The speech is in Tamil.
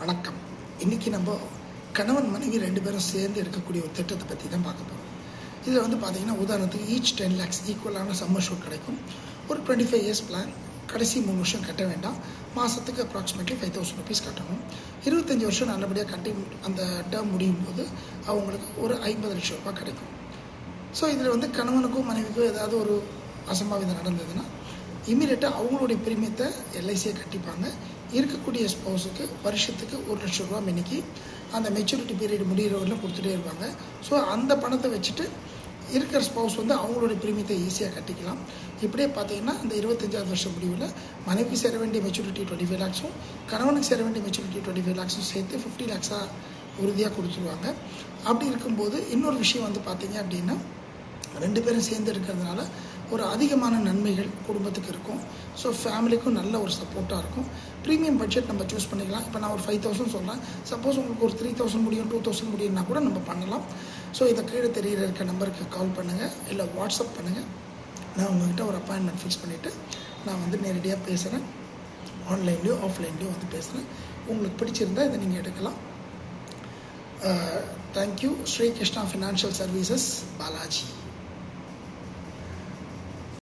வணக்கம். இன்றைக்கி நம்ம கணவன் மனைவி 2 பேரும் சேர்ந்து எடுக்கக்கூடிய ஒரு திட்டத்தை பற்றி தான் பார்க்க போகிறோம். இதில் வந்து பார்த்திங்கன்னா உதாரணத்துக்கு ஈச் 10 lakhs ஈக்குவலான சம்மர் ஷூட் கிடைக்கும். ஒரு 25 years பிளான். கடைசி 3 வருஷம் கட்ட வேண்டாம். மாதத்துக்கு அப்ராக்சிமேட்லி 5,000 rupees கட்டணும். 25 வருஷம் நல்லபடியாக கட்டி அந்த டேர்ம் முடியும் போது அவங்களுக்கு ஒரு 50 லட்சம் ரூபாய் கிடைக்கும். ஸோ இதில் வந்து கணவனுக்கும் மனைவிக்கும் ஏதாவது ஒரு அசம்பாவிதம் நடந்ததுன்னா இமீடியட்டாக அவங்களுடைய பிரீமியத்தை எல்ஐசியை கட்டிப்பாங்க. இருக்கக்கூடிய ஸ்பௌஸுக்கு வருஷத்துக்கு 1 லட்சம் ரூபா மினிக்கி அந்த மெச்சூரிட்டி பீரியட் முடிகிறவரில் கொடுத்துட்டே இருப்பாங்க. ஸோ அந்த பணத்தை வச்சுட்டு இருக்கிற ஸ்பௌஸ் வந்து அவங்களுடைய பிரீமியத்தை ஈஸியாக கட்டிக்கலாம். இப்படியே பார்த்தீங்கன்னா அந்த 25வது வருஷம் முடிவில் மனைவி சேர வேண்டிய மெச்சூரிட்டி 25 lakhs கணவனுக்கு சேர வேண்டிய மெச்சூரிட்டி 25 lakhs சேர்த்து 50 lakhs உறுதியாக கொடுத்துருவாங்க. அப்படி இருக்கும்போது இன்னொரு விஷயம் வந்து பார்த்தீங்க அப்படின்னா 2 பேரும் சேர்ந்து இருக்கிறதுனால ஒரு அதிகமான நன்மைகள் குடும்பத்துக்கு இருக்கும். ஸோ ஃபேமிலிக்கும் நல்ல ஒரு சப்போர்ட்டாக இருக்கும். ப்ரீமியம் பட்ஜெட் நம்ம சூஸ் பண்ணிக்கலாம். இப்போ நான் ஒரு 5,000 சொல்கிறேன். சப்போஸ் உங்களுக்கு ஒரு 3,000 முடியும், 2,000 முடியும்னா கூட நம்ம பண்ணலாம். ஸோ இதை கீழே இருக்க நம்பருக்கு கால் பண்ணுங்கள், இல்லை வாட்ஸ்அப் பண்ணுங்கள். நான் உங்கள்கிட்ட ஒரு அப்பாயின்மெண்ட் ஃபிக்ஸ் பண்ணிவிட்டு நான் வந்து நேரடியாக பேசுகிறேன். ஆன்லைன்லேயோ ஆஃப்லைன்லேயோ வந்து பேசுகிறேன். உங்களுக்கு பிடிச்சிருந்தால் இதை நீங்கள் எடுக்கலாம். Thank you. Sri Krishna financial services, Balaji.